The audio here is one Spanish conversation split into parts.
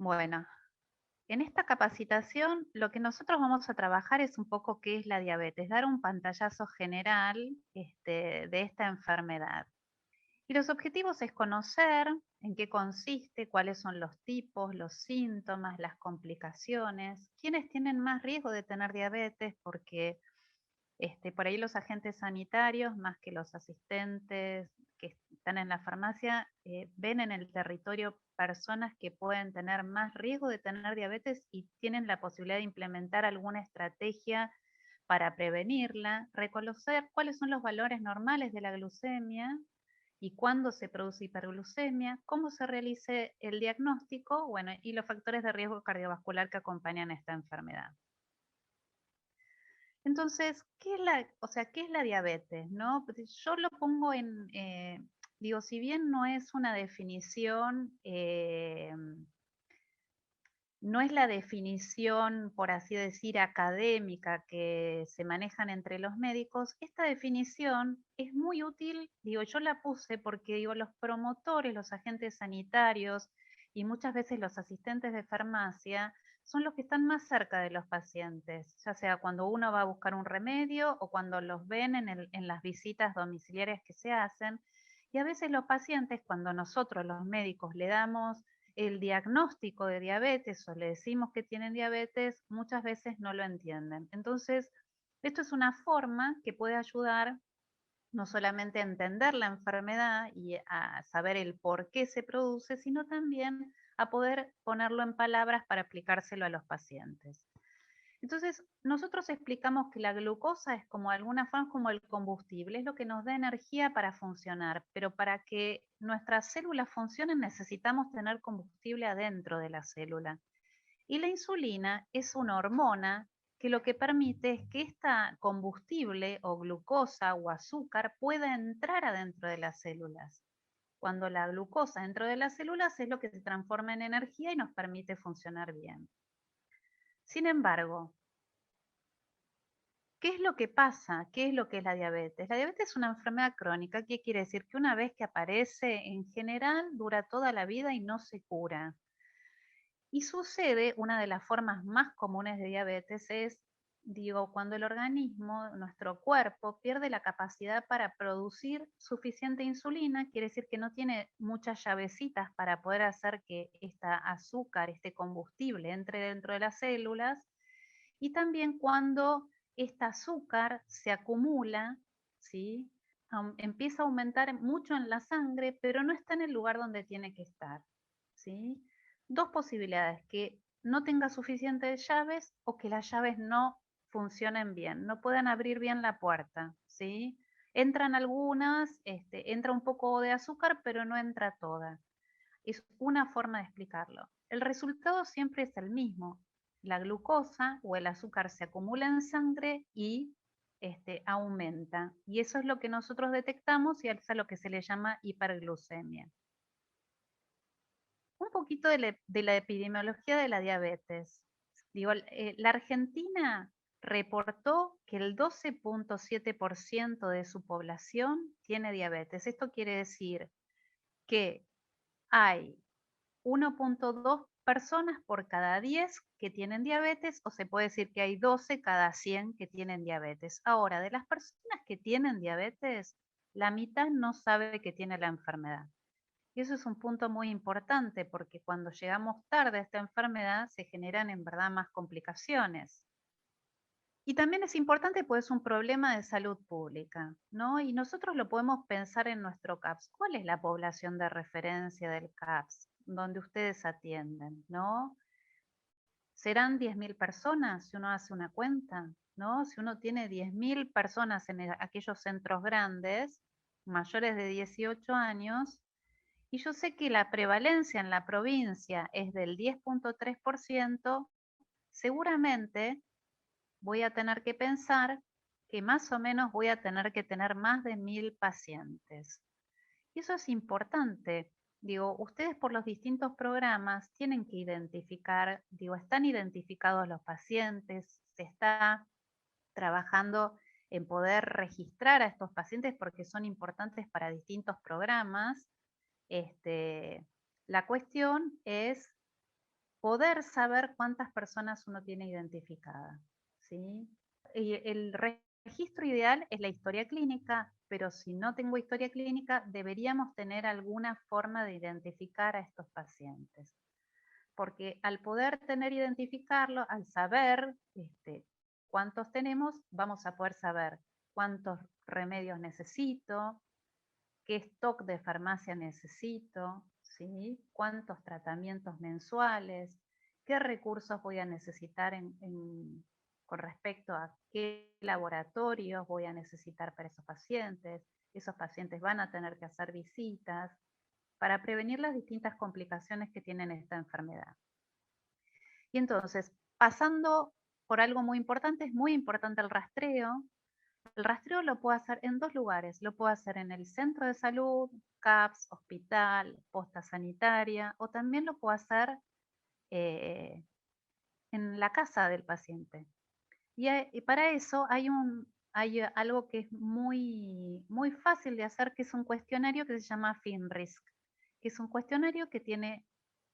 Bueno, en esta capacitación lo que nosotros vamos a trabajar es un poco qué es la diabetes, dar un pantallazo general de esta enfermedad. Y los objetivos es conocer en qué consiste, cuáles son los tipos, los síntomas, las complicaciones, quiénes tienen más riesgo de tener diabetes, porque por ahí los agentes sanitarios, más que los asistentes que están en la farmacia, ven en el territorio personas que pueden tener más riesgo de tener diabetes y tienen la posibilidad de implementar alguna estrategia para prevenirla, reconocer cuáles son los valores normales de la glucemia y cuándo se produce hiperglucemia, cómo se realice el diagnóstico, bueno, y los factores de riesgo cardiovascular que acompañan esta enfermedad. Entonces, qué es la diabetes, no? Pues yo lo pongo digo, si bien no es una definición, no es la definición, por así decir, académica que se manejan entre los médicos, esta definición es muy útil, digo, yo la puse porque, digo, los promotores, los agentes sanitarios y muchas veces los asistentes de farmacia son los que están más cerca de los pacientes, ya sea cuando uno va a buscar un remedio o cuando los ven en las visitas domiciliarias que se hacen. Y a veces los pacientes, cuando nosotros los médicos le damos el diagnóstico de diabetes o le decimos que tienen diabetes, muchas veces no lo entienden. Entonces, esto es una forma que puede ayudar no solamente a entender la enfermedad y a saber el por qué se produce, sino también a poder ponerlo en palabras para aplicárselo a los pacientes. Entonces, nosotros explicamos que la glucosa es como de alguna forma como el combustible, es lo que nos da energía para funcionar, pero para que nuestras células funcionen necesitamos tener combustible adentro de la célula. Y la insulina es una hormona que lo que permite es que esta combustible o glucosa o azúcar pueda entrar adentro de las células. Cuando la glucosa dentro de las células es lo que se transforma en energía y nos permite funcionar bien. Sin embargo, ¿qué es lo que pasa? ¿Qué es lo que es la diabetes? La diabetes es una enfermedad crónica. ¿Qué quiere decir? Que una vez que aparece, en general, dura toda la vida y no se cura. Y sucede, una de las formas más comunes de diabetes es, digo, cuando el organismo, nuestro cuerpo, pierde la capacidad para producir suficiente insulina, quiere decir que no tiene muchas llavecitas para poder hacer que esta azúcar, este combustible, entre dentro de las células, y también cuando este azúcar se acumula, ¿sí? Empieza a aumentar mucho en la sangre, pero no está en el lugar donde tiene que estar, ¿sí? Dos posibilidades, que no tenga suficientes llaves o que las llaves no funcionen bien, no puedan abrir bien la puerta, ¿sí? Entran algunas, entra un poco de azúcar, pero no entra toda. Es una forma de explicarlo. El resultado siempre es el mismo. La glucosa o el azúcar se acumula en sangre y aumenta. Y eso es lo que nosotros detectamos y es a lo que se le llama hiperglucemia. Un poquito de la epidemiología de la diabetes. Digo, la Argentina reportó que el 12,7% de su población tiene diabetes. Esto quiere decir que hay 1,2 personas por cada 10 que tienen diabetes, o se puede decir que hay 12 cada 100 que tienen diabetes. Ahora, de las personas que tienen diabetes, la mitad no sabe que tiene la enfermedad. Y eso es un punto muy importante porque cuando llegamos tarde a esta enfermedad se generan en verdad más complicaciones. Y también es importante, pues, es un problema de salud pública, ¿no? Y nosotros lo podemos pensar en nuestro CAPS. ¿Cuál es la población de referencia del CAPS donde ustedes atienden, no? ¿Serán 10.000 personas si uno hace una cuenta, no? Si uno tiene 10.000 personas en aquellos centros grandes, mayores de 18 años, y yo sé que la prevalencia en la provincia es del 10,3%, seguramente voy a tener que pensar que más o menos voy a tener que tener más de 1.000 pacientes. Y eso es importante. Digo, ustedes por los distintos programas tienen que identificar, digo, están identificados los pacientes, se está trabajando en poder registrar a estos pacientes porque son importantes para distintos programas. La cuestión es poder saber cuántas personas uno tiene identificadas, ¿sí? Y el registro ideal es la historia clínica, pero si no tengo historia clínica, deberíamos tener alguna forma de identificar a estos pacientes. Porque al poder tener identificarlo, al saber cuántos tenemos, vamos a poder saber cuántos remedios necesito, qué stock de farmacia necesito, ¿sí? Cuántos tratamientos mensuales, qué recursos voy a necesitar con respecto a qué laboratorios voy a necesitar para esos pacientes. Esos pacientes van a tener que hacer visitas para prevenir las distintas complicaciones que tienen esta enfermedad. Y entonces, pasando por algo muy importante, es muy importante el rastreo. El rastreo lo puedo hacer en dos lugares. Lo puedo hacer en el centro de salud, CAPS, hospital, posta sanitaria, o también lo puedo hacer eh, en la casa del paciente. Y para eso hay algo que es muy fácil de hacer, que es un cuestionario que se llama FINRISK, que es un cuestionario que tiene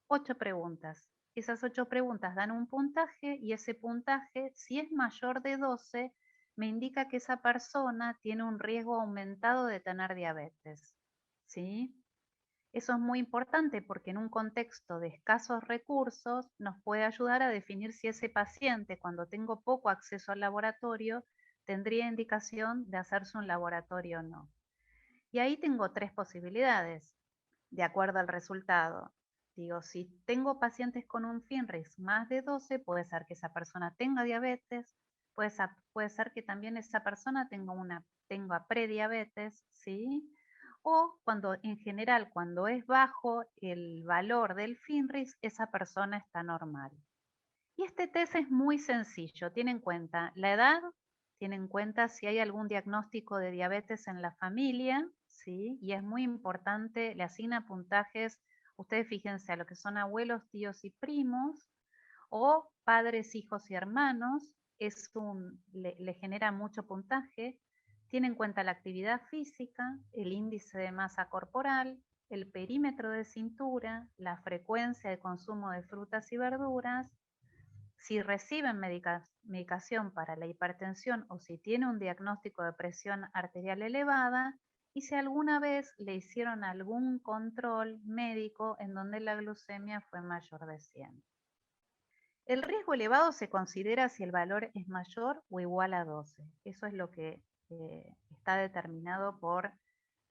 8 preguntas. Esas 8 preguntas dan un puntaje y ese puntaje, si es mayor de 12, me indica que esa persona tiene un riesgo aumentado de tener diabetes. ¿Sí? Eso es muy importante porque en un contexto de escasos recursos nos puede ayudar a definir si ese paciente, cuando tengo poco acceso al laboratorio, tendría indicación de hacerse un laboratorio o no. Y ahí tengo 3 posibilidades, de acuerdo al resultado. Digo, si tengo pacientes con un FINRIX más de 12, puede ser que esa persona tenga diabetes, puede ser que también esa persona tenga prediabetes, ¿sí? O cuando en general, cuando es bajo el valor del FINRIX, esa persona está normal. Y este test es muy sencillo, tiene en cuenta la edad, tiene en cuenta si hay algún diagnóstico de diabetes en la familia, ¿sí? Y es muy importante, le asigna puntajes, ustedes fíjense a lo que son abuelos, tíos y primos, o padres, hijos y hermanos, le genera mucho puntaje, tiene en cuenta la actividad física, el índice de masa corporal, el perímetro de cintura, la frecuencia de consumo de frutas y verduras, si reciben medicación para la hipertensión o si tiene un diagnóstico de presión arterial elevada y si alguna vez le hicieron algún control médico en donde la glucemia fue mayor de 100. El riesgo elevado se considera si el valor es mayor o igual a 12. Eso es lo que está determinado por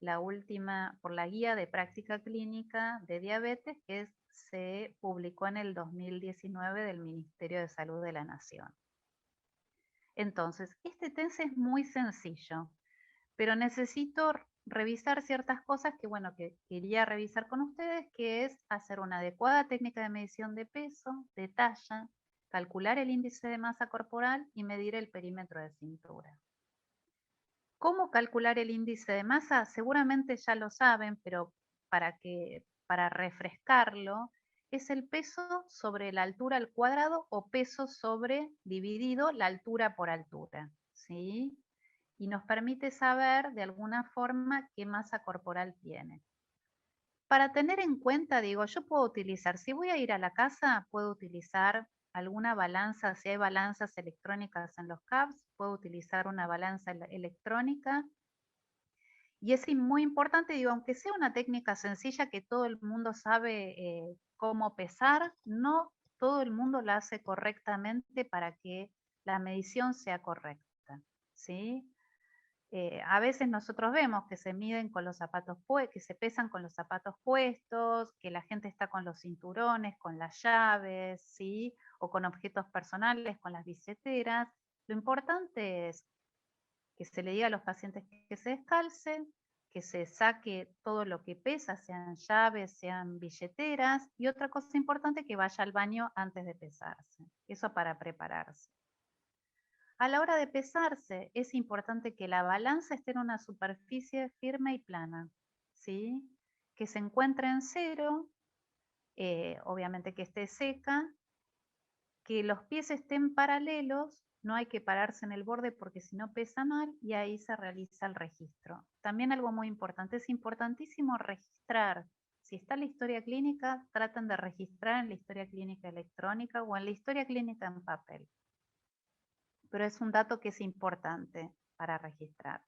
la guía de práctica clínica de diabetes que se publicó en el 2019 del Ministerio de Salud de la Nación. Entonces, este test es muy sencillo, pero necesito revisar ciertas cosas que quería revisar con ustedes, que es hacer una adecuada técnica de medición de peso, de talla, calcular el índice de masa corporal y medir el perímetro de cintura. ¿Cómo calcular el índice de masa? Seguramente ya lo saben, pero para refrescarlo, es el peso sobre la altura al cuadrado o peso sobre dividido la altura por altura, ¿sí? Y nos permite saber de alguna forma qué masa corporal tiene. Para tener en cuenta, digo, yo puedo utilizar, si voy a ir a la casa, puedo utilizar alguna balanza, si hay balanzas electrónicas en los CAPS, puedo utilizar una balanza electrónica. Y es muy importante, digo, aunque sea una técnica sencilla que todo el mundo sabe cómo pesar, no todo el mundo la hace correctamente para que la medición sea correcta, ¿sí? A veces nosotros vemos que se miden con los zapatos que se pesan con los zapatos puestos, que la gente está con los cinturones, con las llaves, ¿sí? O con objetos personales, con las billeteras. Lo importante es que se le diga a los pacientes que se descalcen, que se saque todo lo que pesa, sean llaves, sean billeteras, y otra cosa importante, que vaya al baño antes de pesarse. Eso para prepararse. A la hora de pesarse, es importante que la balanza esté en una superficie firme y plana, ¿sí? Que se encuentre en cero, obviamente que esté seca, que los pies estén paralelos, no hay que pararse en el borde porque si no pesa mal y ahí se realiza el registro. También algo muy importante, es importantísimo registrar Si está la historia clínica, traten de registrar en la historia clínica electrónica o en la historia clínica en papel. Pero es un dato que es importante para registrar.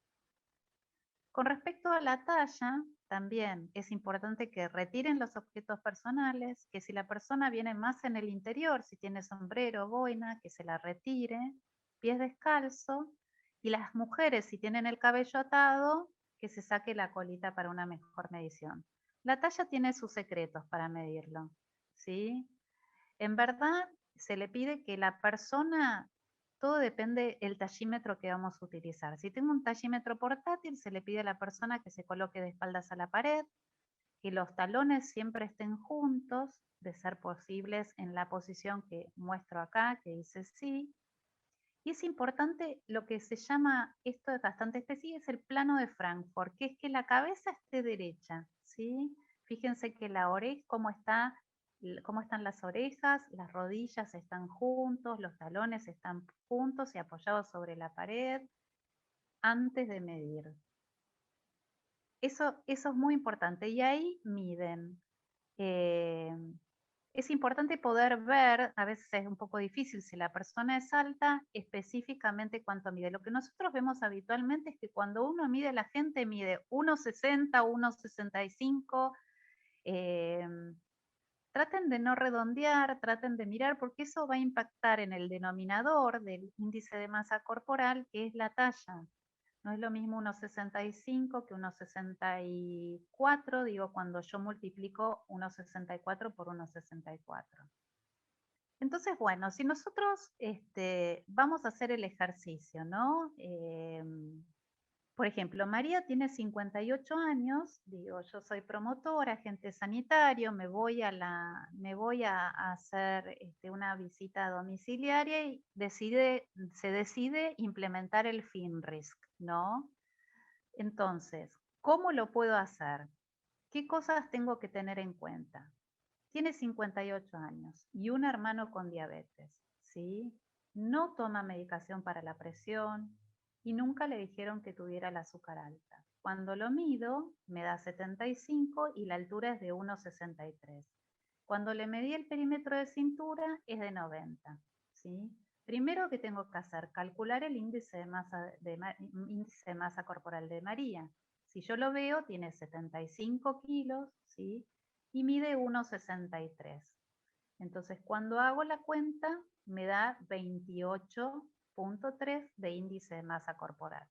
Con respecto a la talla, también es importante que retiren los objetos personales, que si la persona viene más en el interior, si tiene sombrero o boina, que se la retire, pies descalzo, y las mujeres, si tienen el cabello atado, que se saque la colita para una mejor medición. La talla tiene sus secretos para medirlo, ¿sí? En verdad, se le pide que la persona, todo depende del tallímetro que vamos a utilizar. Si tengo un tallímetro portátil, se le pide a la persona que se coloque de espaldas a la pared, que los talones siempre estén juntos, de ser posibles en la posición que muestro acá, que dice sí. Y es importante lo que se llama, esto es bastante específico, es el plano de Frankfurt, que es que la cabeza esté derecha, ¿sí? Fíjense que la oreja, cómo están las orejas, las rodillas están juntos, los talones están juntos y apoyados sobre la pared antes de medir. Eso es muy importante y ahí miden. Eh, es importante poder ver, a veces es un poco difícil, si la persona es alta, específicamente cuánto mide. Lo que nosotros vemos habitualmente es que cuando uno mide, la gente mide 1,60, 1,65. Traten de no redondear, traten de mirar, porque eso va a impactar en el denominador del índice de masa corporal, que es la talla. No es lo mismo 1,65 que 1,64, digo, cuando yo multiplico 1,64 por 1,64. Entonces, bueno, si nosotros vamos a hacer el ejercicio, ¿no? Por ejemplo, María tiene 58 años, digo, yo soy promotora, agente sanitario, me voy a hacer una visita domiciliaria y se decide implementar el FINRISC, ¿no? Entonces, ¿cómo lo puedo hacer? ¿Qué cosas tengo que tener en cuenta? Tiene 58 años y un hermano con diabetes, ¿sí? No toma medicación para la presión y nunca le dijeron que tuviera el azúcar alta. Cuando lo mido, me da 75 y la altura es de 1,63. Cuando le medí el perímetro de cintura es de 90, ¿sí? Primero que tengo que hacer, calcular el índice índice de masa corporal de María. Si yo lo veo, tiene 75 kilos, ¿sí? Y mide 1,63. Entonces, cuando hago la cuenta, me da 28,3 de índice de masa corporal.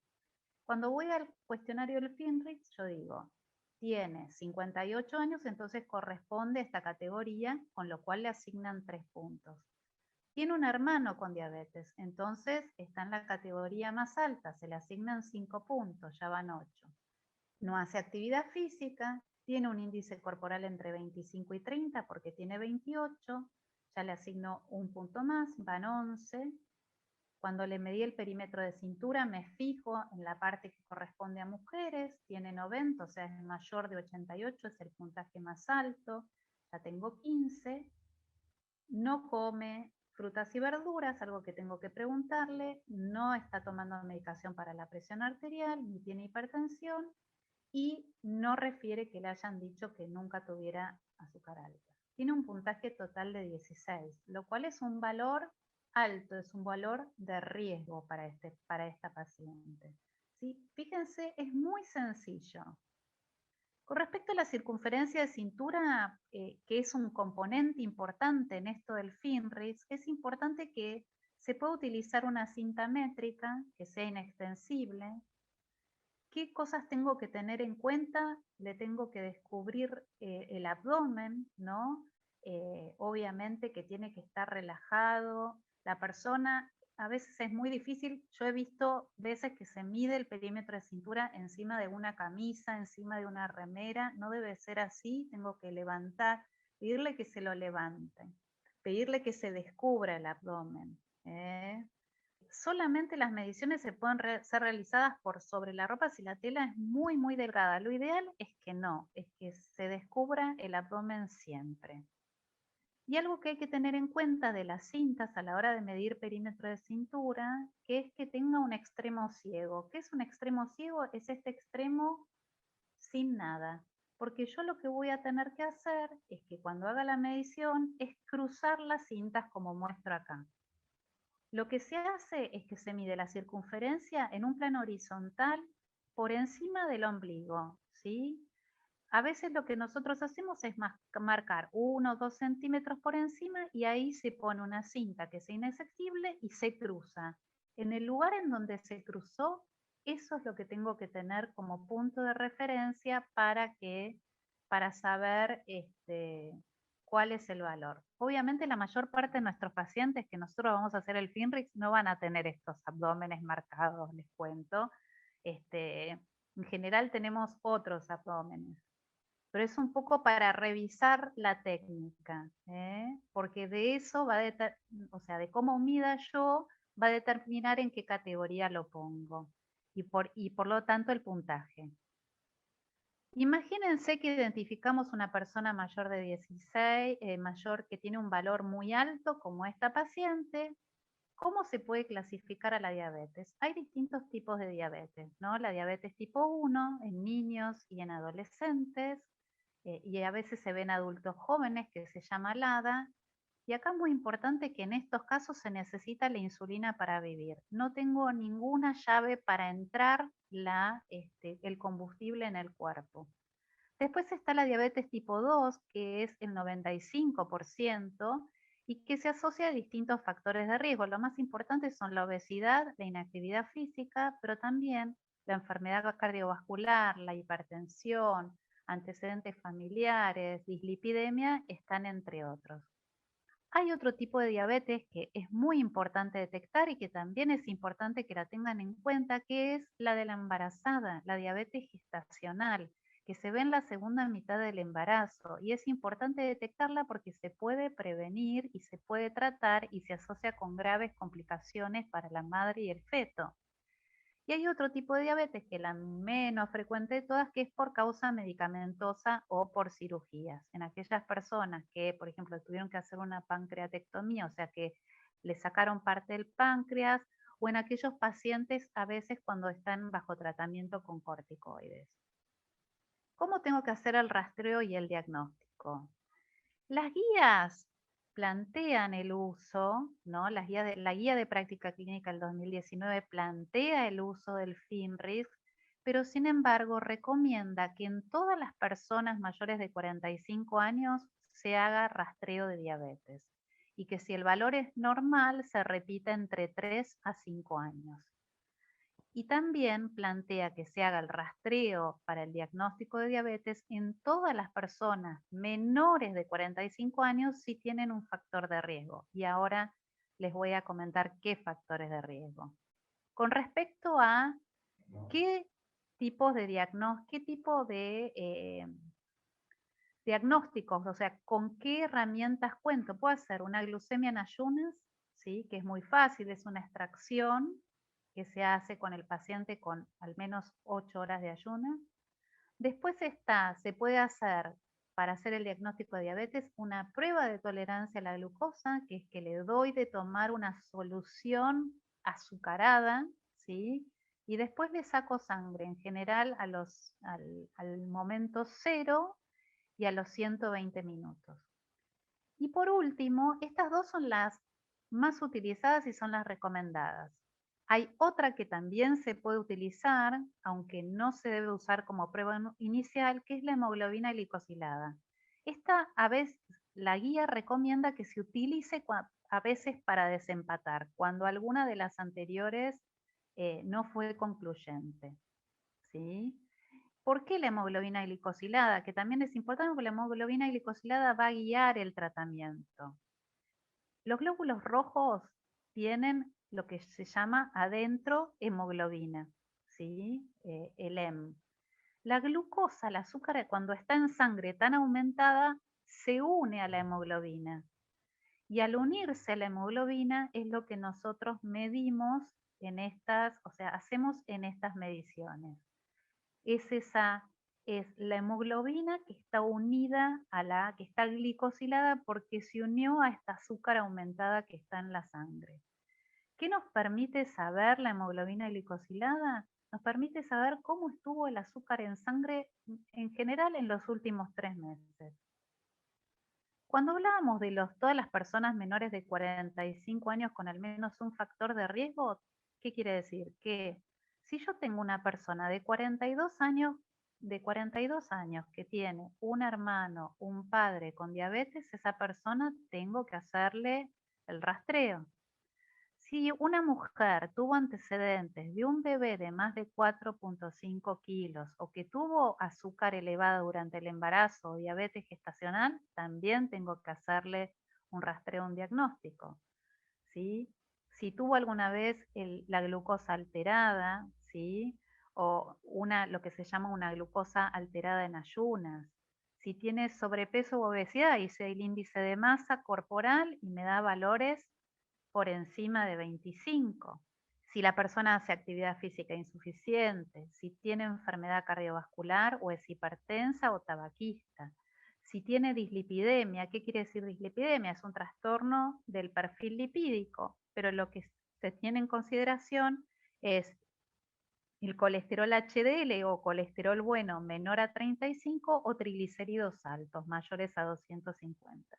Cuando voy al cuestionario del FINRIX, yo digo, tiene 58 años, entonces corresponde a esta categoría, con lo cual le asignan 3 puntos. Tiene un hermano con diabetes, entonces está en la categoría más alta, se le asignan 5 puntos, ya van 8. No hace actividad física, tiene un índice corporal entre 25 y 30 porque tiene 28, ya le asigno un punto más, van 11. Cuando le medí el perímetro de cintura me fijo en la parte que corresponde a mujeres, tiene 90, o sea es mayor de 88, es el puntaje más alto, ya tengo 15. No come frutas y verduras, algo que tengo que preguntarle, no está tomando medicación para la presión arterial, ni tiene hipertensión, y no refiere que le hayan dicho que nunca tuviera azúcar alta. Tiene un puntaje total de 16, lo cual es un valor alto, es un valor de riesgo para esta paciente. ¿Sí? Fíjense, es muy sencillo. Con respecto a la circunferencia de cintura, que es un componente importante en esto del FINRIX, es importante que se pueda utilizar una cinta métrica que sea inextensible. ¿Qué cosas tengo que tener en cuenta? Le tengo que descubrir el abdomen, ¿no? Obviamente que tiene que estar relajado. La persona, a veces es muy difícil, yo he visto veces que se mide el perímetro de cintura encima de una camisa, encima de una remera, no debe ser así, tengo que levantar, pedirle que se lo levante, pedirle que se descubra el abdomen. Solamente las mediciones se pueden ser realizadas por sobre la ropa si la tela es muy, muy delgada. Lo ideal es que no, es que se descubra el abdomen siempre. Y algo que hay que tener en cuenta de las cintas a la hora de medir perímetro de cintura, que es que tenga un extremo ciego. ¿Qué es un extremo ciego? Es este extremo sin nada. porque yo lo que voy a tener que hacer es que cuando haga la medición es cruzar las cintas como muestro acá. Lo que se hace es que se mide la circunferencia en un plano horizontal por encima del ombligo, ¿sí? A veces lo que nosotros hacemos es marcar 1 o 2 centímetros por encima y ahí se pone una cinta que sea inaccesible y se cruza. En el lugar en donde se cruzó, eso es lo que tengo que tener como punto de referencia para saber cuál es el valor. Obviamente la mayor parte de nuestros pacientes que nosotros vamos a hacer el FINRIX no van a tener estos abdómenes marcados, les cuento. En general tenemos otros abdómenes, pero es un poco para revisar la técnica, ¿eh? Porque de eso o sea, de cómo mida yo, va a determinar en qué categoría lo pongo y por lo tanto el puntaje. Imagínense que identificamos una persona mayor de 16, mayor que tiene un valor muy alto como esta paciente. ¿Cómo se puede clasificar a la diabetes? Hay distintos tipos de diabetes, ¿no? La diabetes tipo 1 en niños y en adolescentes, y a veces se ven adultos jóvenes que se llama LADA. Y acá es muy importante que en estos casos se necesita la insulina para vivir. No tengo ninguna llave para entrar el combustible en el cuerpo. Después está la diabetes tipo 2, que es el 95% y que se asocia a distintos factores de riesgo. Lo más importante son la obesidad, la inactividad física, pero también la enfermedad cardiovascular, la hipertensión, antecedentes familiares, dislipidemia, están entre otros. Hay otro tipo de diabetes que es muy importante detectar y que también es importante que la tengan en cuenta, que es la de la embarazada, la diabetes gestacional, que se ve en la segunda mitad del embarazo. Y es importante detectarla porque se puede prevenir y se puede tratar y se asocia con graves complicaciones para la madre y el feto. Y hay otro tipo de diabetes, que es la menos frecuente de todas, que es por causa medicamentosa o por cirugías. En aquellas personas que, por ejemplo, tuvieron que hacer una pancreatectomía, o sea que le sacaron parte del páncreas, o en aquellos pacientes a veces cuando están bajo tratamiento con corticoides. ¿Cómo tengo que hacer el rastreo y el diagnóstico? Las guías plantean el uso, ¿no? La guía de práctica clínica del 2019 plantea el uso del FINRIX, pero sin embargo recomienda que en todas las personas mayores de 45 años se haga rastreo de diabetes y que si el valor es normal se repita entre 3 a 5 años. Y también plantea que se haga el rastreo para el diagnóstico de diabetes en todas las personas menores de 45 años si tienen un factor de riesgo. Y ahora les voy a comentar qué factores de riesgo. Con respecto a qué tipos de qué tipo de diagnósticos, o sea, con qué herramientas cuento. Puedo hacer una glucemia en ayunas, ¿sí? Que es muy fácil, es una extracción que se hace con el paciente con al menos 8 horas de ayuno. Después se puede hacer para hacer el diagnóstico de diabetes una prueba de tolerancia a la glucosa, que es que le doy de tomar una solución azucarada, ¿sí? Y después le saco sangre, en general al momento cero y a los 120 minutos. Y por último, estas dos son las más utilizadas y son las recomendadas. Hay otra que también se puede utilizar, aunque no se debe usar como prueba inicial, que es la hemoglobina glicosilada. Esta a veces la guía recomienda que se utilice a veces para desempatar, cuando alguna de las anteriores no fue concluyente, ¿sí? ¿Por qué la hemoglobina glicosilada? Que también es importante porque la hemoglobina glicosilada va a guiar el tratamiento. Los glóbulos rojos tienen lo que se llama adentro hemoglobina, ¿sí? El HEM. La glucosa, el azúcar, cuando está en sangre tan aumentada, se une a la hemoglobina. Y al unirse a la hemoglobina es lo que nosotros medimos o sea, hacemos en estas mediciones. Es la hemoglobina que está unida que está glicosilada porque se unió a esta azúcar aumentada que está en la sangre. ¿Qué nos permite saber la hemoglobina glicosilada? nos permite saber cómo estuvo el azúcar en sangre en general en los últimos 3 meses. Cuando hablábamos de todas las personas menores de 45 años con al menos un factor de riesgo, ¿qué quiere decir? Que si yo tengo una persona de 42 años que tiene un hermano, un padre con diabetes, esa persona tengo que hacerle el rastreo. Si una mujer tuvo antecedentes de un bebé de más de 4,5 kilos o que tuvo azúcar elevada durante el embarazo o diabetes gestacional, también tengo que hacerle un rastreo, un diagnóstico, ¿sí? Si tuvo alguna vez la glucosa alterada, ¿sí? O lo que se llama una glucosa alterada en ayunas. Si tiene sobrepeso o obesidad, hice el índice de masa corporal y me da valores por encima de 25. Si la persona hace actividad física insuficiente, si tiene enfermedad cardiovascular o es hipertensa o tabaquista. Si tiene dislipidemia, ¿qué quiere decir dislipidemia? Es un trastorno del perfil lipídico, pero lo que se tiene en consideración es el colesterol HDL o colesterol bueno menor a 35 o triglicéridos altos mayores a 250.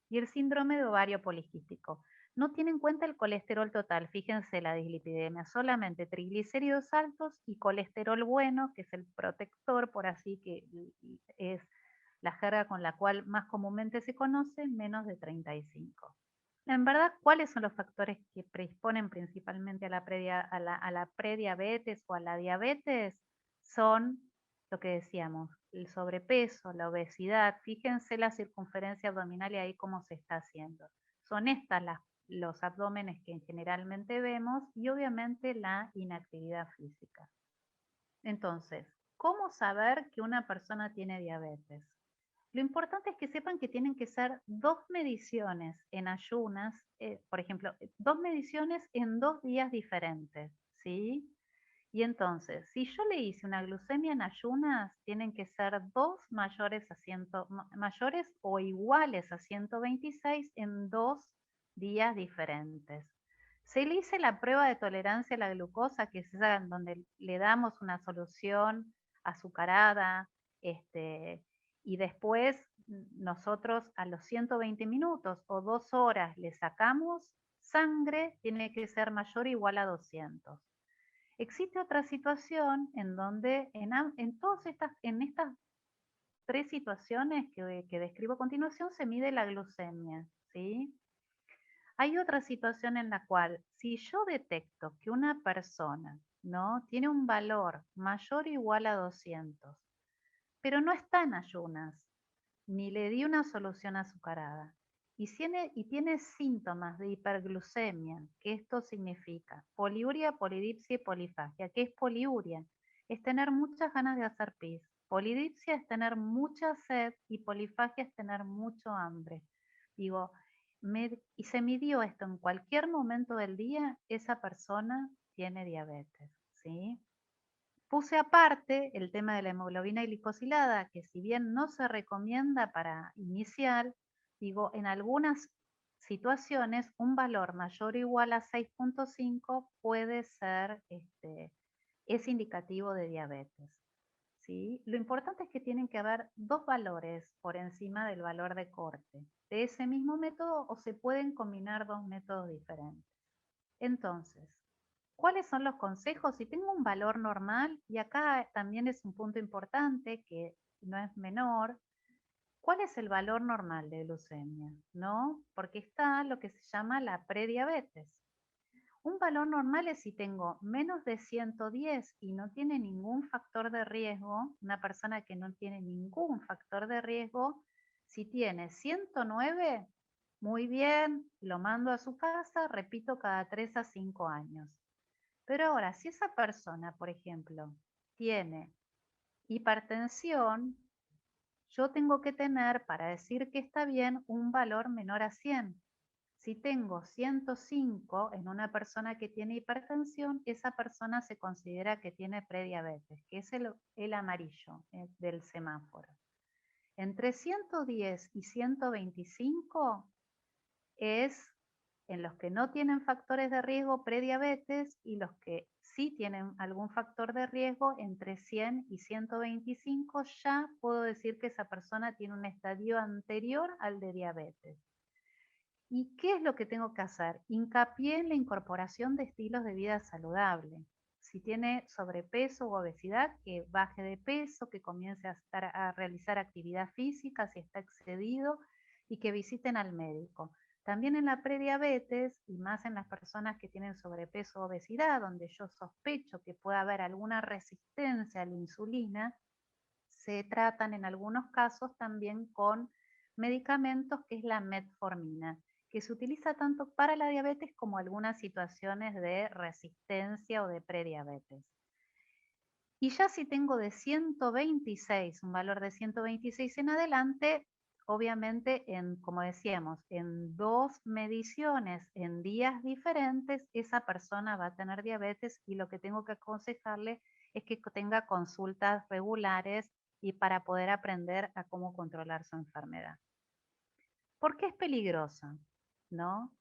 Y el síndrome de ovario poliquístico. No tiene en cuenta el colesterol total, fíjense la dislipidemia, solamente triglicéridos altos y colesterol bueno, que es el protector, por así que es la jerga con la cual más comúnmente se conoce, menos de 35. En verdad, ¿cuáles son los factores que predisponen principalmente a la prediabetes o a la diabetes? Son lo que decíamos, el sobrepeso, la obesidad. Fíjense la circunferencia abdominal y ahí cómo se está haciendo. Son estas los abdómenes que generalmente vemos y obviamente la inactividad física. Entonces, ¿cómo saber que una persona tiene diabetes? Lo importante es que sepan que tienen que ser 2 mediciones en ayunas, por ejemplo, 2 mediciones en 2 días diferentes, ¿sí? Y entonces, si yo le hice una glucemia en ayunas, tienen que ser 2 mayores o iguales a 126 en 2 días diferentes. Se le hice la prueba de tolerancia a la glucosa, que es esa en donde le damos una solución azucarada, y después nosotros a los 120 minutos o 2 horas le sacamos sangre, tiene que ser mayor o igual a 200. Existe otra situación en donde en estas 3 situaciones que describo a continuación se mide la glucemia, ¿sí? Hay otra situación en la cual si yo detecto que una persona, ¿no?, tiene un valor mayor o igual a 200, pero no está en ayunas, ni le di una solución azucarada, y tiene síntomas de hiperglucemia, que esto significa poliuria, polidipsia y polifagia. ¿Qué es poliuria? Es tener muchas ganas de hacer pis. Polidipsia es tener mucha sed y polifagia es tener mucho hambre. Digo, y se midió esto en cualquier momento del día, esa persona tiene diabetes, ¿sí? Puse aparte el tema de la hemoglobina glicosilada, que si bien no se recomienda para iniciar, digo, en algunas situaciones un valor mayor o igual a 6,5 puede ser, es indicativo de diabetes, ¿sí? Lo importante es que tienen que haber 2 valores por encima del valor de corte de ese mismo método o se pueden combinar 2 métodos diferentes. Entonces, ¿cuáles son los consejos? Si tengo un valor normal, y acá también es un punto importante que no es menor, ¿cuál es el valor normal de glucemia? ¿No? Porque está lo que se llama la prediabetes. Un valor normal es si tengo menos de 110 y no tiene ningún factor de riesgo, una persona que no tiene ningún factor de riesgo, si tiene 109, muy bien, lo mando a su casa, repito cada 3 a 5 años. Pero ahora, si esa persona, por ejemplo, tiene hipertensión, yo tengo que tener, para decir que está bien, un valor menor a 100. Si tengo 105 en una persona que tiene hipertensión, esa persona se considera que tiene prediabetes, que es el amarillo del semáforo. Entre 110 y 125 es en los que no tienen factores de riesgo prediabetes y los que si tienen algún factor de riesgo entre 100 y 125, ya puedo decir que esa persona tiene un estadio anterior al de diabetes. ¿Y qué es lo que tengo que hacer? Hincapié en la incorporación de estilos de vida saludable. Si tiene sobrepeso u obesidad, que baje de peso, que comience a realizar actividad física si está excedido y que visiten al médico. También en la prediabetes y más en las personas que tienen sobrepeso o obesidad, donde yo sospecho que pueda haber alguna resistencia a la insulina, se tratan en algunos casos también con medicamentos que es la metformina, que se utiliza tanto para la diabetes como algunas situaciones de resistencia o de prediabetes. Y ya si tengo de 126, un valor de 126 en adelante, obviamente como decíamos, en dos mediciones en días diferentes, esa persona va a tener diabetes y lo que tengo que aconsejarle es que tenga consultas regulares y para poder aprender a cómo controlar su enfermedad. ¿Por qué es peligrosa? ¿No?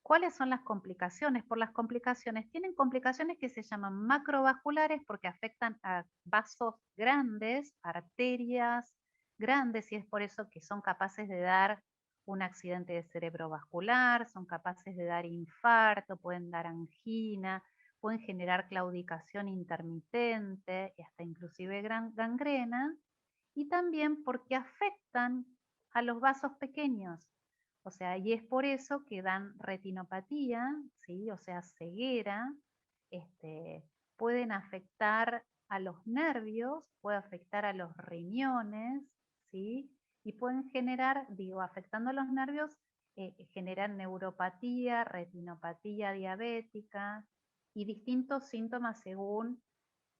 ¿Cuáles son las complicaciones? Por las complicaciones, tienen complicaciones que se llaman macrovasculares porque afectan a vasos grandes, arterias grandes, y es por eso que son capaces de dar un accidente de cerebrovascular, son capaces de dar infarto, pueden dar angina, pueden generar claudicación intermitente y hasta inclusive gangrena, y también porque afectan a los vasos pequeños. O sea, y es por eso que dan retinopatía, ¿sí? O sea, ceguera, este, pueden afectar a los nervios, puede afectar a los riñones, ¿sí? Y pueden generar, digo, afectando a los nervios, generan neuropatía, retinopatía diabética y distintos síntomas según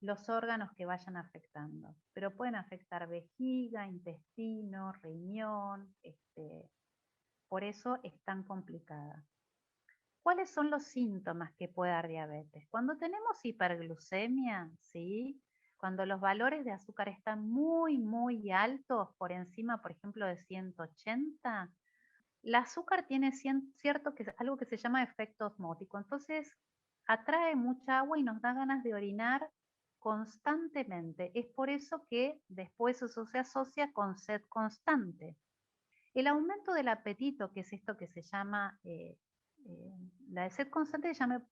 los órganos que vayan afectando. Pero pueden afectar vejiga, intestino, riñón, por eso es tan complicada. ¿Cuáles son los síntomas que puede dar diabetes? Cuando tenemos hiperglucemia, ¿sí? Cuando los valores de azúcar están muy, muy altos, por encima, por ejemplo, de 180, el azúcar tiene cierto que algo que se llama efecto osmótico. Entonces, atrae mucha agua y nos da ganas de orinar constantemente. Es por eso que después eso se asocia con sed constante. El aumento del apetito, que es esto que se llama, la de sed constante se llama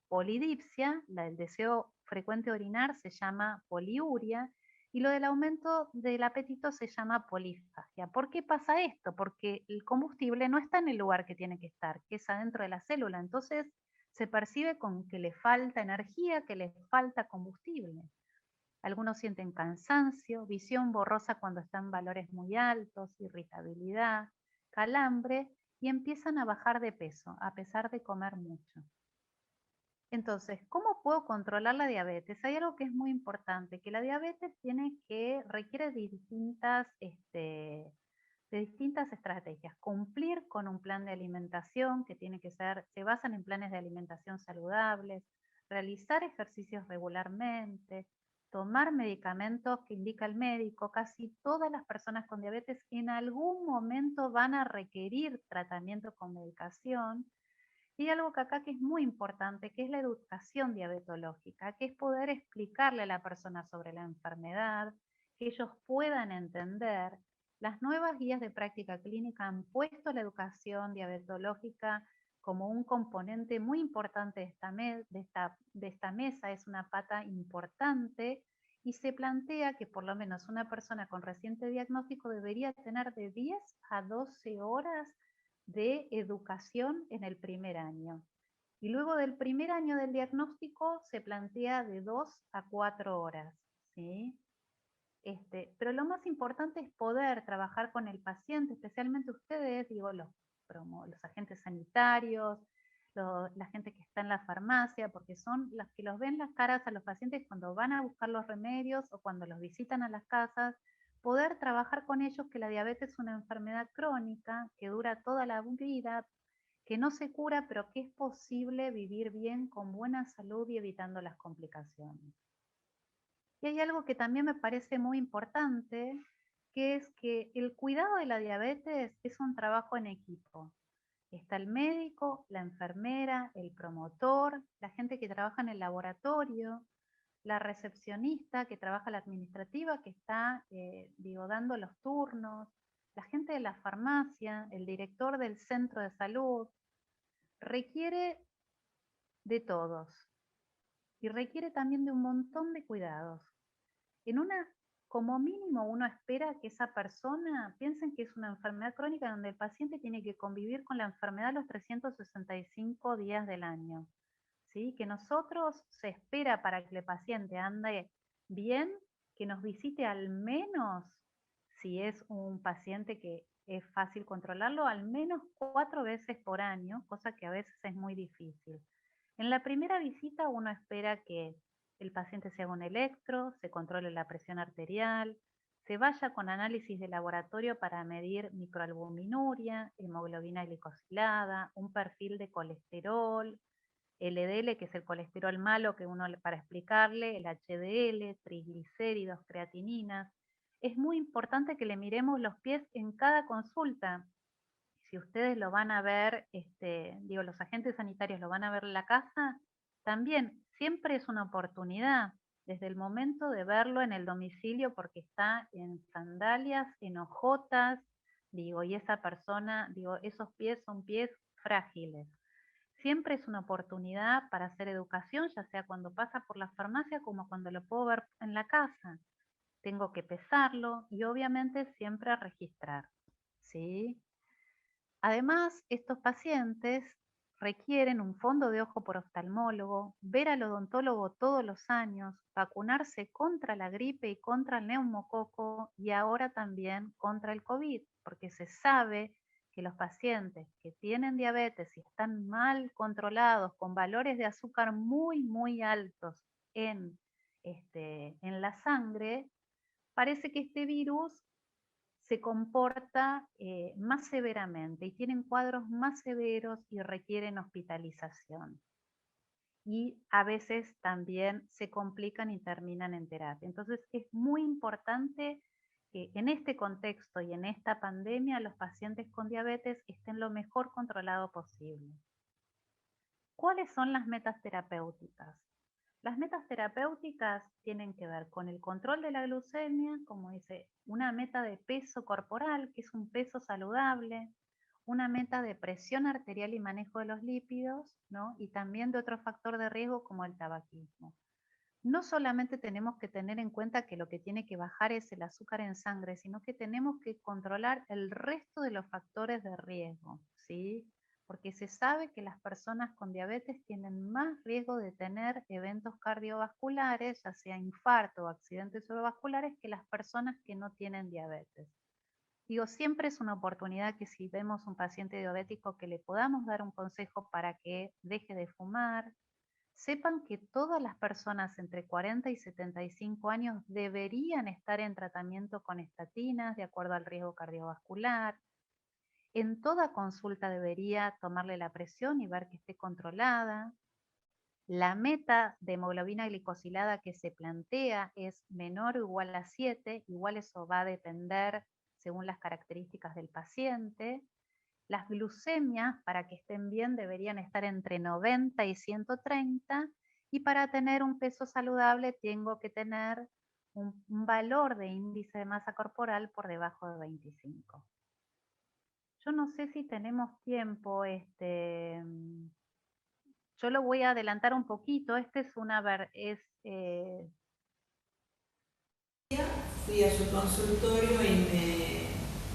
polidipsia, la del deseo frecuente de orinar se llama poliuria, y lo del aumento del apetito se llama polifagia. ¿Por qué pasa esto? Porque el combustible no está en el lugar que tiene que estar, que es adentro de la célula. Entonces se percibe con que le falta energía, que le falta combustible. Algunos sienten cansancio, visión borrosa cuando están en valores muy altos, irritabilidad, calambre y empiezan a bajar de peso a pesar de comer mucho. Entonces, ¿cómo puedo controlar la diabetes? Hay algo que es muy importante, que la diabetes requiere de distintas estrategias. Cumplir con un plan de alimentación que tiene que ser, se basan en planes de alimentación saludables, realizar ejercicios regularmente, tomar medicamentos que indica el médico. Casi todas las personas con diabetes en algún momento van a requerir tratamiento con medicación. Y algo que acá que es muy importante, que es la educación diabetológica, que es poder explicarle a la persona sobre la enfermedad, que ellos puedan entender. Las nuevas guías de práctica clínica han puesto la educación diabetológica como un componente muy importante de esta mesa, es una pata importante y se plantea que por lo menos una persona con reciente diagnóstico debería tener de 10 a 12 horas de educación en el primer año. Y luego del primer año del diagnóstico se plantea de 2 a 4 horas, ¿sí? Pero lo más importante es poder trabajar con el paciente, especialmente ustedes, digo, los agentes sanitarios, la gente que está en la farmacia, porque son las que los ven las caras a los pacientes cuando van a buscar los remedios o cuando los visitan a las casas, poder trabajar con ellos que la diabetes es una enfermedad crónica que dura toda la vida, que no se cura, pero que es posible vivir bien con buena salud y evitando las complicaciones. Y hay algo que también me parece muy importante, que es que el cuidado de la diabetes es un trabajo en equipo. Está el médico, la enfermera, el promotor, la gente que trabaja en el laboratorio, la recepcionista que trabaja la administrativa, que está, dando los turnos, la gente de la farmacia, el director del centro de salud. Requiere de todos y requiere también de un montón de cuidados. Como mínimo uno espera que esa persona, piensen que es una enfermedad crónica donde el paciente tiene que convivir con la enfermedad los 365 días del año. ¿Sí? Que nosotros se espera para que el paciente ande bien, que nos visite al menos, si es un paciente que es fácil controlarlo, al menos 4 veces por año, cosa que a veces es muy difícil. En la primera visita uno espera que el paciente se haga un electro, se controle la presión arterial, se vaya con análisis de laboratorio para medir microalbuminuria, hemoglobina glicosilada, un perfil de colesterol, LDL, que es el colesterol malo que uno, para explicarle, el HDL, triglicéridos, creatininas. Es muy importante que le miremos los pies en cada consulta. Si ustedes lo van a ver, los agentes sanitarios lo van a ver en la casa, también siempre es una oportunidad, desde el momento de verlo en el domicilio, porque está en sandalias, en ojotas, y esa persona, esos pies son pies frágiles. Siempre es una oportunidad para hacer educación, ya sea cuando pasa por la farmacia como cuando lo puedo ver en la casa. Tengo que pesarlo y obviamente siempre registrar, ¿sí? Además, estos pacientes requieren un fondo de ojo por oftalmólogo, ver al odontólogo todos los años, vacunarse contra la gripe y contra el neumococo y ahora también contra el COVID, porque se sabe que los pacientes que tienen diabetes y están mal controlados, con valores de azúcar muy, muy altos en la sangre, parece que este virus se comporta más severamente y tienen cuadros más severos y requieren hospitalización. Y a veces también se complican y terminan en terapia. Entonces es muy importante que en este contexto y en esta pandemia los pacientes con diabetes estén lo mejor controlado posible. ¿Cuáles son las metas terapéuticas? Las metas terapéuticas tienen que ver con el control de la glucemia, como dice, una meta de peso corporal, que es un peso saludable, una meta de presión arterial y manejo de los lípidos, ¿no? Y también de otro factor de riesgo como el tabaquismo. No solamente tenemos que tener en cuenta que lo que tiene que bajar es el azúcar en sangre, sino que tenemos que controlar el resto de los factores de riesgo, ¿sí? Porque se sabe que las personas con diabetes tienen más riesgo de tener eventos cardiovasculares, ya sea infarto o accidentes cerebrovasculares, que las personas que no tienen diabetes. Siempre es una oportunidad que si vemos un paciente diabético que le podamos dar un consejo para que deje de fumar. Sepan que todas las personas entre 40 y 75 años deberían estar en tratamiento con estatinas de acuerdo al riesgo cardiovascular. En toda consulta debería tomarle la presión y ver que esté controlada. La meta de hemoglobina glicosilada que se plantea es menor o igual a 7, igual eso va a depender según las características del paciente. Las glucemias, para que estén bien, deberían estar entre 90 y 130, y para tener un peso saludable tengo que tener un valor de índice de masa corporal por debajo de 25. Yo no sé si tenemos tiempo, yo lo voy a adelantar un poquito. Fui a su consultorio y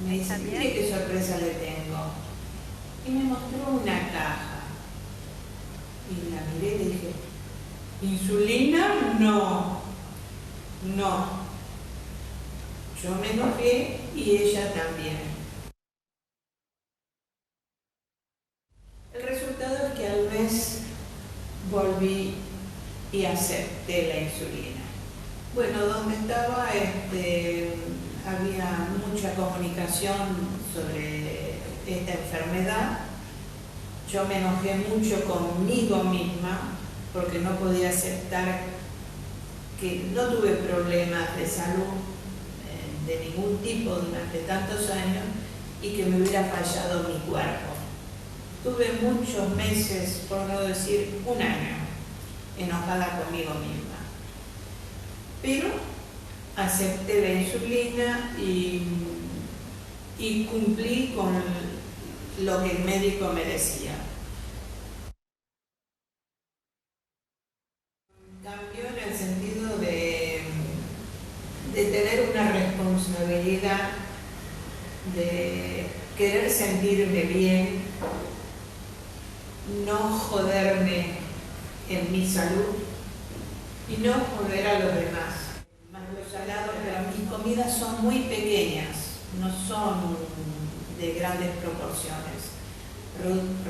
me dice, mire qué sorpresa le tengo. Y me mostró una caja. Y la miré y le dije, ¿insulina? No. Yo me enojé y ella también. El resultado es que al mes volví y acepté la insulina. Bueno, donde estaba había mucha comunicación sobre esta enfermedad. Yo me enojé mucho conmigo misma porque no podía aceptar que no tuve problemas de salud de ningún tipo durante tantos años y que me hubiera fallado mi cuerpo. Tuve muchos meses, por no decir un año, enojada conmigo misma. Pero acepté la insulina y cumplí con lo que el médico me decía. Cambió en el sentido de tener una responsabilidad, de querer sentirme bien, no joderme en mi salud y no joder a los demás. Más los salados, pero mis comidas son muy pequeñas, no son de grandes proporciones.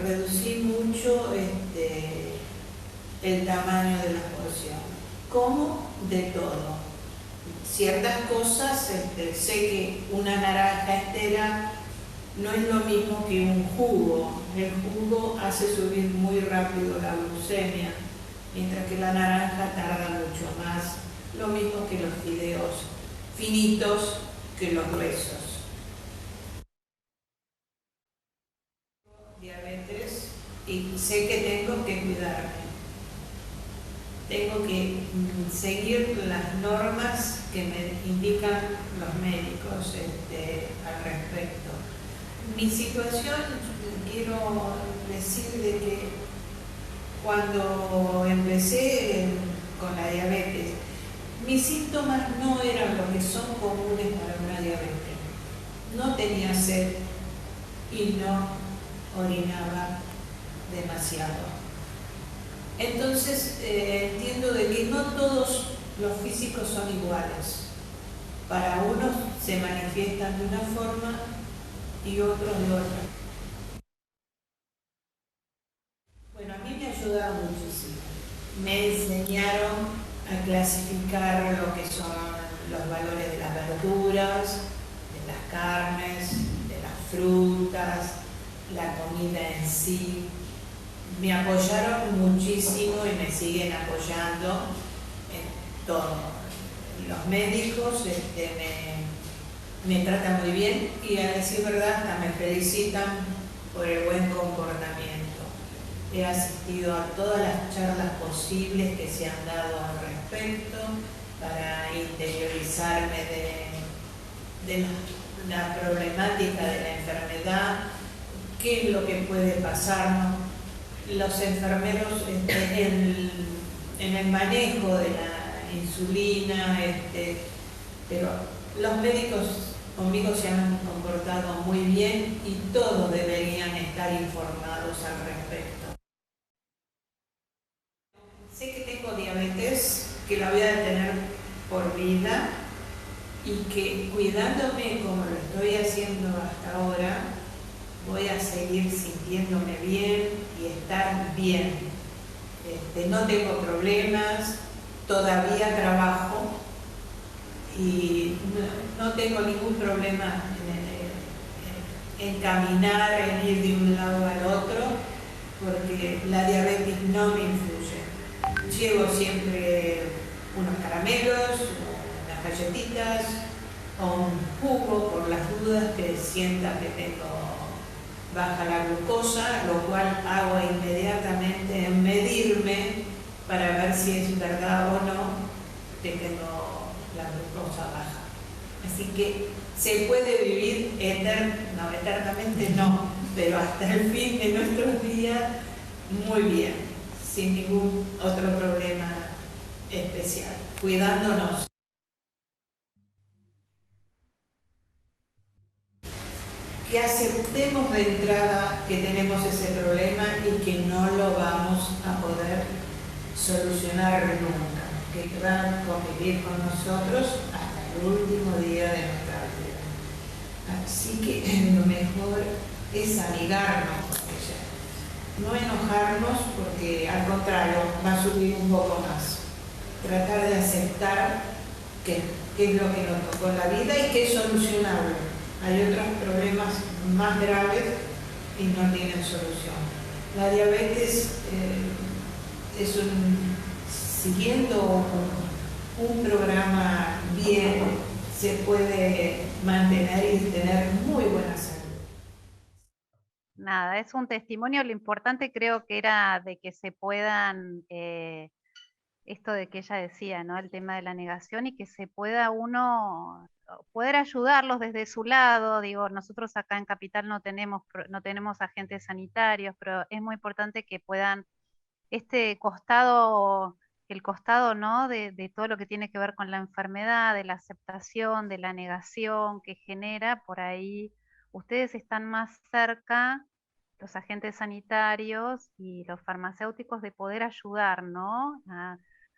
Reducí mucho el tamaño de las porciones. Como de todo. Ciertas cosas, sé que una naranja entera no es lo mismo que un jugo. El jugo hace subir muy rápido la glucemia, mientras que la naranja tarda mucho más. Lo mismo que los fideos finitos que los gruesos. Diabetes y sé que tengo que cuidarme. Tengo que seguir las normas que me indican los médicos al respecto. Mi situación, quiero decir de que cuando empecé con la diabetes, mis síntomas no eran lo que son comunes para una diabetes. No tenía sed y no orinaba demasiado. Entonces entiendo de que no todos los físicos son iguales. Para unos se manifiestan de una forma y otros de otra. Bueno, a mí me ayudaron muchísimo. Me enseñaron a clasificar lo que son los valores de las verduras, de las carnes, de las frutas, la comida en sí. Me apoyaron muchísimo y me siguen apoyando en todo. Los médicos me tratan muy bien y a decir verdad hasta me felicitan por el buen comportamiento. He asistido a todas las charlas posibles que se han dado al respecto para interiorizarme de la problemática de la enfermedad, qué es lo que puede pasarnos. Los enfermeros en el manejo de la insulina, pero los médicos conmigo se han comportado muy bien y todos deberían estar informados al respecto. Sé que tengo diabetes, que la voy a tener por vida y que cuidándome como lo estoy haciendo hasta ahora, voy a seguir sintiéndome bien y estar bien. No tengo problemas, todavía trabajo y no tengo ningún problema en caminar, en ir de un lado al otro, porque la diabetes no me influye. Llevo siempre unos caramelos, unas galletitas o un jugo por las dudas que sienta que tengo baja la glucosa, lo cual hago inmediatamente en medirme para ver si es verdad o no que tengo la glucosa baja. Así que se puede vivir eternamente no, pero hasta el fin de nuestros días muy bien, sin ningún otro problema especial, cuidándonos. Que aceptemos de entrada que tenemos ese problema y que no lo vamos a poder solucionar nunca, que van a convivir con nosotros hasta el último día de nuestra vida. Así que lo mejor es amigarnos con ella, no enojarnos porque al contrario va a subir un poco más. Tratar de aceptar qué es lo que nos tocó en la vida y que es solucionable. Hay otros problemas más graves y no tienen solución. La diabetes siguiendo un programa bien, se puede mantener y tener muy buena salud. Nada. nada, es un testimonio. Lo importante creo que era de que se puedan, esto de que ella decía, ¿no? El tema de la negación, y que se pueda uno, poder ayudarlos desde su lado. Digo, nosotros acá en Capital no tenemos agentes sanitarios, pero es muy importante que puedan, este costado, el costado, ¿no? De todo lo que tiene que ver con la enfermedad, de la aceptación, de la negación que genera, por ahí ustedes están más cerca, los agentes sanitarios y los farmacéuticos, de poder ayudar, ¿no?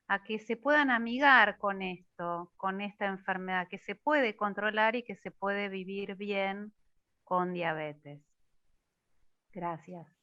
A que se puedan amigar con esto, con esta enfermedad, que se puede controlar y que se puede vivir bien con diabetes. Gracias.